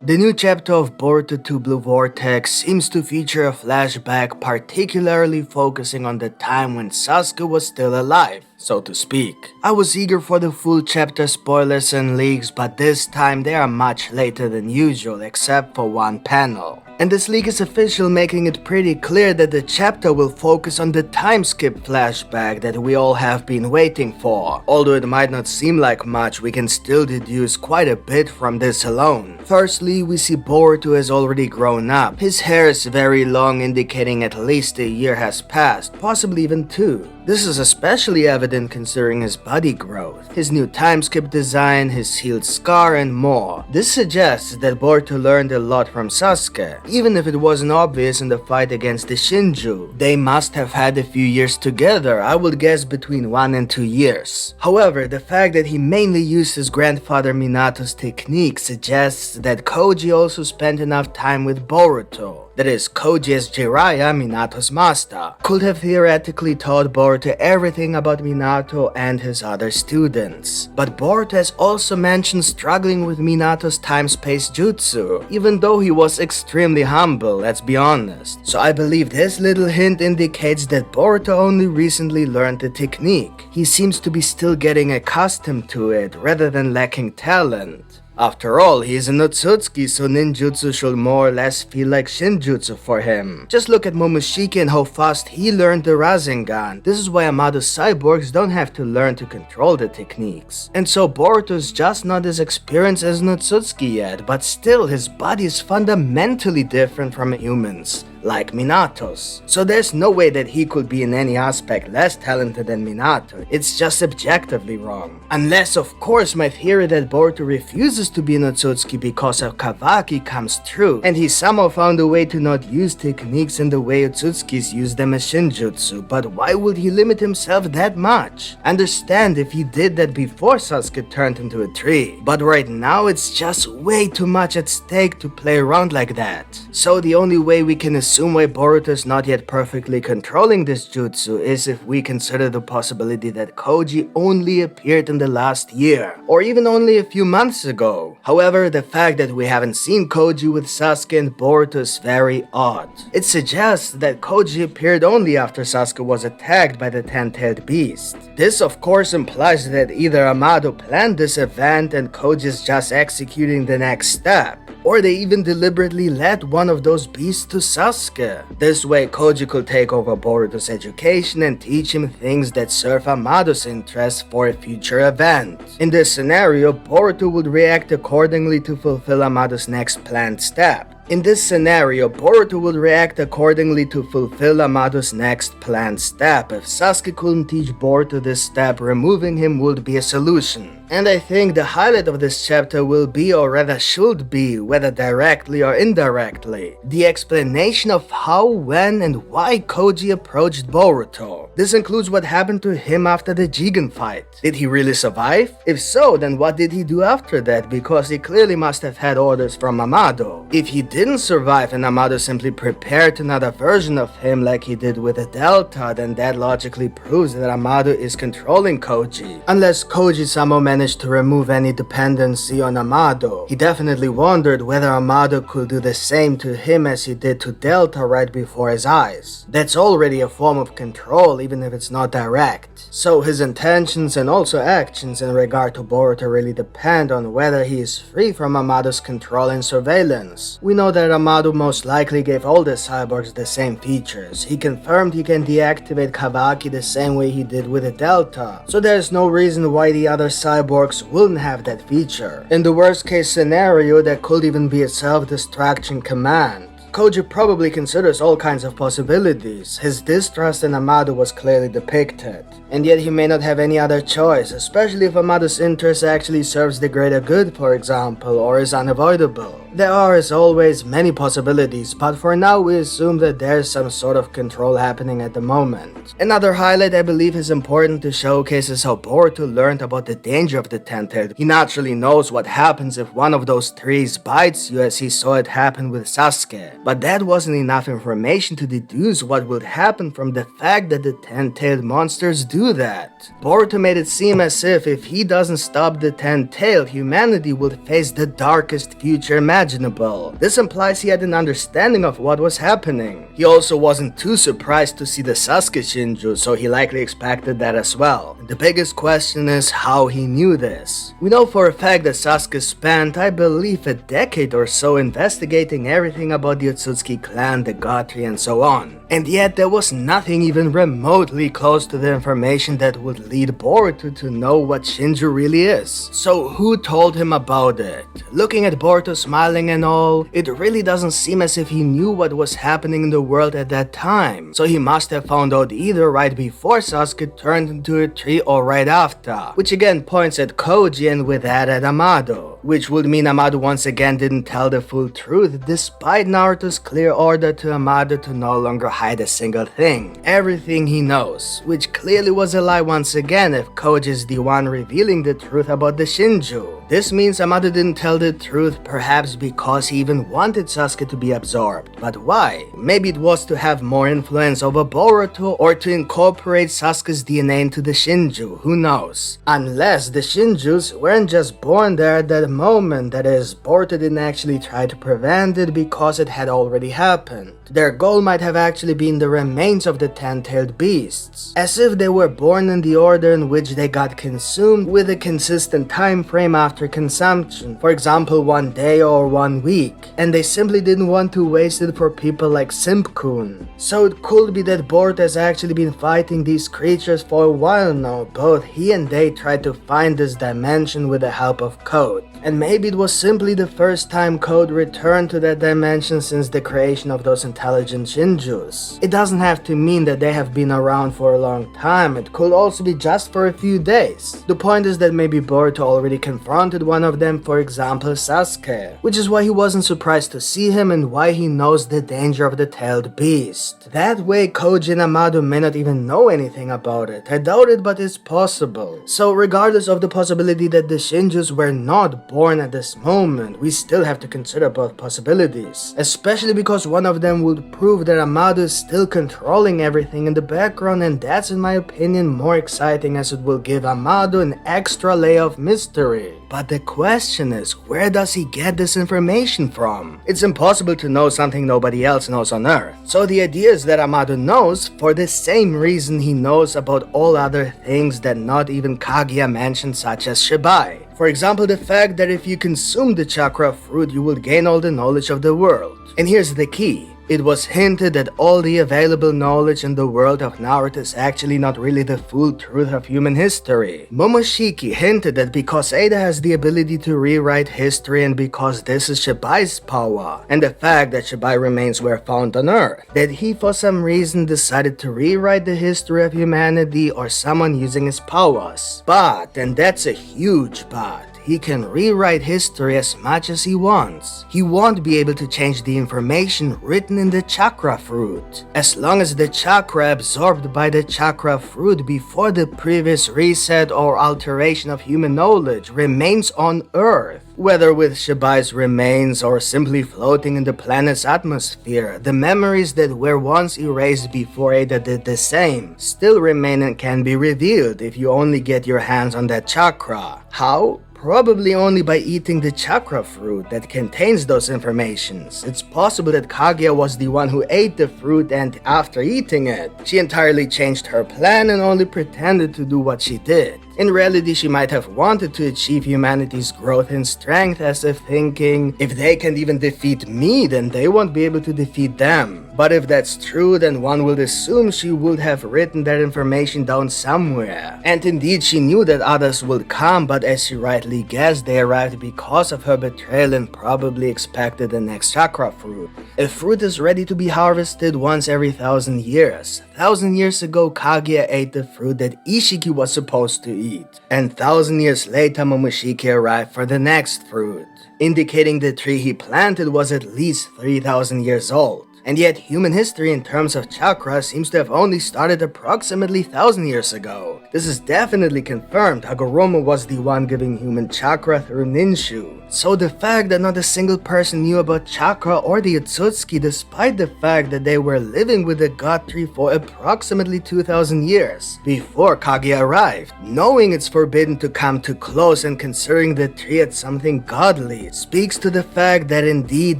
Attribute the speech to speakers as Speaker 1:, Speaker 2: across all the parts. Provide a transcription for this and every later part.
Speaker 1: The new chapter of Boruto 2 Blue Vortex seems to feature a flashback particularly focusing on the time when Sasuke was still alive, so to speak. I was eager for the full chapter spoilers and leaks, but this time they are much later than usual except for one panel. And this leak is official, making it pretty clear that the chapter will focus on the time skip flashback that we all have been waiting for. Although it might not seem like much, we can still deduce quite a bit from this alone. Firstly, we see Boruto has already grown up. His hair is very long, indicating at least a year has passed, possibly even 2. This is especially evident considering his body growth, his new timeskip design, his healed scar, and more. This suggests that Boruto learned a lot from Sasuke, even if it wasn't obvious in the fight against the Shinju. They must have had a few years together, I would guess between 1 and 2 years. However, the fact that he mainly used his grandfather Minato's technique suggests that Koji also spent enough time with Boruto. That is, Koji as Jiraiya, Minato's master, could have theoretically taught Boruto everything about Minato and his other students. But Boruto has also mentioned struggling with Minato's time-space jutsu, even though he was extremely humble, let's be honest. So I believe this little hint indicates that Boruto only recently learned the technique. He seems to be still getting accustomed to it, rather than lacking talent. After all, he is a Otsutsuki, so ninjutsu should more or less feel like shinjutsu for him. Just look at Momoshiki and how fast he learned the Rasengan. This is why Amado's cyborgs don't have to learn to control the techniques. And so Boruto is just not as experienced as Otsutsuki yet, but still his body is fundamentally different from humans, like Minato's. So there's no way that he could be in any aspect less talented than Minato. It's just objectively wrong. Unless, of course, my theory that Boruto refuses to be an Otsutsuki because of Kawaki comes true, and he somehow found a way to not use techniques in the way Otsutsukis use them as shinjutsu. But why would he limit himself that much? Understand if he did that before Sasuke turned into a tree, but right now it's just way too much at stake to play around like that. So the only way we can assume why Boruto is not yet perfectly controlling this jutsu is if we consider the possibility that Koji only appeared in the last year, or even only a few months ago. However, the fact that we haven't seen Koji with Sasuke and Boruto is very odd. It suggests that Koji appeared only after Sasuke was attacked by the 10-tailed beast. This of course implies that either Amado planned this event and Koji is just executing the next step, or they even deliberately led one of those beasts to Sasuke. This way Koji could take over Boruto's education and teach him things that serve Amado's interests for a future event. In this scenario, Boruto would react accordingly to fulfill Amado's next planned step. In this scenario, Boruto would react accordingly to fulfill Amado's next planned step. If Sasuke couldn't teach Boruto this step, removing him would be a solution. And I think the highlight of this chapter will be, or rather should be, whether directly or indirectly, the explanation of how, when, and why Koji approached Boruto. This includes what happened to him after the Jigen fight. Did he really survive? If so, then what did he do after that? Because he clearly must have had orders from Amado. If he didn't survive and Amado simply prepared another version of him like he did with the Delta, then that logically proves that Amado is controlling Koji. Unless Koji somehow managed to remove any dependency on Amado. He definitely wondered whether Amado could do the same to him as he did to Delta right before his eyes. That's already a form of control, even if it's not direct. So his intentions and also actions in regard to Boruto really depend on whether he is free from Amado's control and surveillance. We know that Amado most likely gave all the cyborgs the same features. He confirmed he can deactivate Kawaki the same way he did with the Delta, so there's no reason why the other cyborgs wouldn't have that feature. In the worst case scenario, there could even be a self-destruction command. Koji probably considers all kinds of possibilities. His distrust in Amado was clearly depicted. And yet he may not have any other choice, especially if Amado's interest actually serves the greater good, for example, or is unavoidable. There are, as always, many possibilities, but for now we assume that there's some sort of control happening at the moment. Another highlight I believe is important to showcase is how Boruto learned about the danger of the 10-tailed. He naturally knows what happens if one of those trees bites you, as he saw it happen with Sasuke. But that wasn't enough information to deduce what would happen from the fact that the 10-tailed monsters do that. Boruto made it seem as if he doesn't stop the 10-tailed, humanity would face the darkest future imaginable. imaginable. This implies he had an understanding of what was happening. He also wasn't too surprised to see the Sasuke Shinju, so he likely expected that as well. The biggest question is how he knew this. We know for a fact that Sasuke spent, I believe, a decade or so investigating everything about the Otsutsuki clan, the God Tree, and so on. And yet there was nothing even remotely close to the information that would lead Boruto to know what Shinju really is. So who told him about it? Looking at Boruto smiling and all, it really doesn't seem as if he knew what was happening in the world at that time. So he must have found out either right before Sasuke turned into a tree or right after. Which again points at Koji and with that at Amado. Which would mean Amado once again didn't tell the full truth despite Naruto's clear order to Amado to no longer hide a single thing. Everything he knows. Which clearly was a lie once again if Koji is the one revealing the truth about the Shinju. This means Amado didn't tell the truth perhaps because he even wanted Sasuke to be absorbed. But why? Maybe it was to have more influence over Boruto or to incorporate Sasuke's DNA into the Shinju, who knows? Unless the Shinjus weren't just born there at that moment, that is, Boruto didn't actually try to prevent it because it had already happened. Their goal might have actually been the remains of the 10-tailed beasts, as if they were born in the order in which they got consumed with a consistent time frame after consumption, for example 1 day or 1 week, and they simply didn't want to waste it for people like Simp-kun. So it could be that Boruto has actually been fighting these creatures for a while now. Both he and they tried to find this dimension with the help of Code, and maybe it was simply the first time Code returned to that dimension since the creation of those intelligent Shinjus. It doesn't have to mean that they have been around for a long time, it could also be just for a few days. The point is that maybe Boruto already confronted one of them, for example Sasuke, which is why he wasn't surprised to see him and why he knows the danger of the tailed beast. That way Koji and Amado may not even know anything about it. I doubt it, but it's possible. So regardless of the possibility that the Shinjus were not born at this moment, we still have to consider both possibilities, especially because one of them would prove that Amado is still controlling everything in the background, and that's in my opinion more exciting as it will give Amado an extra layer of mystery. But the question is, where does he get this information from? It's impossible to know something nobody else knows on Earth. So the idea is that Amado knows for the same reason he knows about all other things that not even Kaguya mentioned, such as Shibai. For example, the fact that if you consume the chakra fruit, you will gain all the knowledge of the world. And here's the key. It was hinted that all the available knowledge in the world of Naruto is actually not really the full truth of human history. Momoshiki hinted that because Ada has the ability to rewrite history and because this is Shibai's power, and the fact that Shibai remains were found on Earth, that he for some reason decided to rewrite the history of humanity or someone using his powers. But, and that's a huge but, he can rewrite history as much as he wants. He won't be able to change the information written in the chakra fruit, as long as the chakra absorbed by the chakra fruit before the previous reset or alteration of human knowledge remains on Earth. Whether with Shibai's remains or simply floating in the planet's atmosphere, the memories that were once erased before Ada did the same still remain and can be revealed if you only get your hands on that chakra. How? Probably only by eating the chakra fruit that contains those informations. It's possible that Kaguya was the one who ate the fruit and after eating it, she entirely changed her plan and only pretended to do what she did. In reality, she might have wanted to achieve humanity's growth in strength, as if thinking, if they can't even defeat me, then they won't be able to defeat them. But if that's true, then one would assume she would have written that information down somewhere. And indeed, she knew that others would come, but as she rightly guessed, they arrived because of her betrayal and probably expected the next chakra fruit. A fruit is ready to be harvested once every 1,000 years. 1,000 years ago, Kaguya ate the fruit that Ishiki was supposed to eat. And 1,000 years later, Momoshiki arrived for the next fruit, indicating the tree he planted was at least 3,000 years old. And yet, human history in terms of chakra seems to have only started approximately 1,000 years ago. This is definitely confirmed. Hagoromo was the one giving human chakra through Ninshu. So the fact that not a single person knew about chakra or the Otsutsuki, despite the fact that they were living with the god tree for approximately 2000 years before Kaguya arrived, knowing it's forbidden to come too close and considering the tree as something godly, speaks to the fact that indeed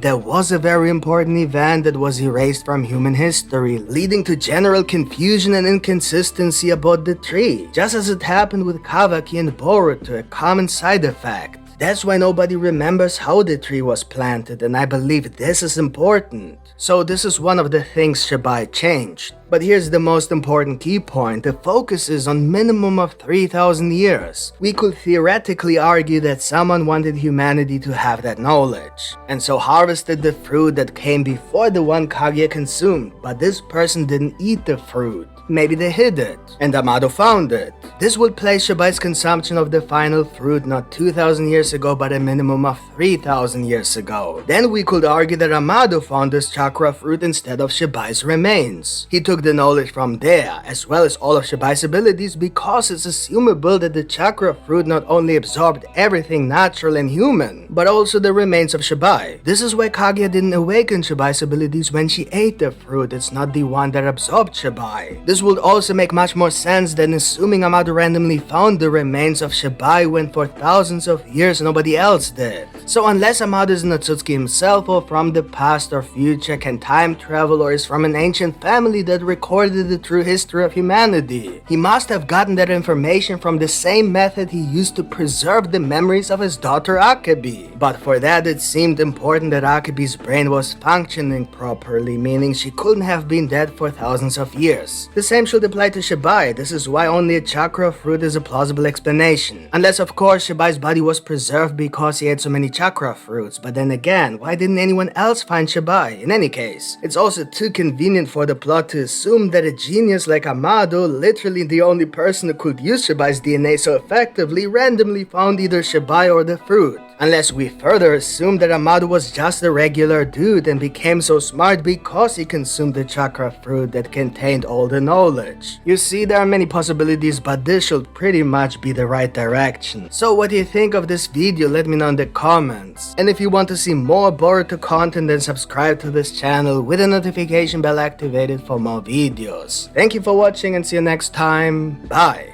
Speaker 1: there was a very important event that was erased from human history, leading to general confusion and inconsistency about the tree, just as it happened with Kawaki and Boruto, a common side effect. That's why nobody remembers how the tree was planted, and I believe this is important. So this is one of the things Shibai changed. But here's the most important key point: the focus is on minimum of 3000 years. We could theoretically argue that someone wanted humanity to have that knowledge, and so harvested the fruit that came before the one Kaguya consumed, but this person didn't eat the fruit. Maybe they hid it, and Amado found it. This would place Shibai's consumption of the final fruit not 2000 years ago but a minimum of 3000 years ago. Then we could argue that Amado found this chakra fruit instead of Shibai's remains. He took the knowledge from there, as well as all of Shibai's abilities, because it's assumable that the chakra fruit not only absorbed everything natural and human, but also the remains of Shibai. This is why Kaguya didn't awaken Shibai's abilities when she ate the fruit. It's not the one that absorbed Shibai. This would also make much more sense than assuming Amado randomly found the remains of Shibai when for thousands of years nobody else did. So unless Amado is Otsutsuki himself, or from the past or future, can time travel, or is from an ancient family that recorded the true history of humanity, he must have gotten that information from the same method he used to preserve the memories of his daughter Akebi. But for that, it seemed important that Akebi's brain was functioning properly, meaning she couldn't have been dead for thousands of years. The same should apply to Shibai. This is why only a chakra fruit is a plausible explanation. Unless of course Shibai's body was preserved because he had so many chakra fruits. But then again, why didn't anyone else find Shibai? In any case, it's also too convenient for the plot to assume that a genius like Amado, literally the only person who could use Shibai's DNA so effectively, randomly found either Shibai or the fruit. Unless we further assume that Amado was just a regular dude and became so smart because he consumed the chakra fruit that contained all the knowledge. You see, there are many possibilities, but this should pretty much be the right direction. So what do you think of this video? Let me know in the comments. And if you want to see more Boruto content, then subscribe to this channel with the notification bell activated for more videos. Thank you for watching and see you next time. Bye!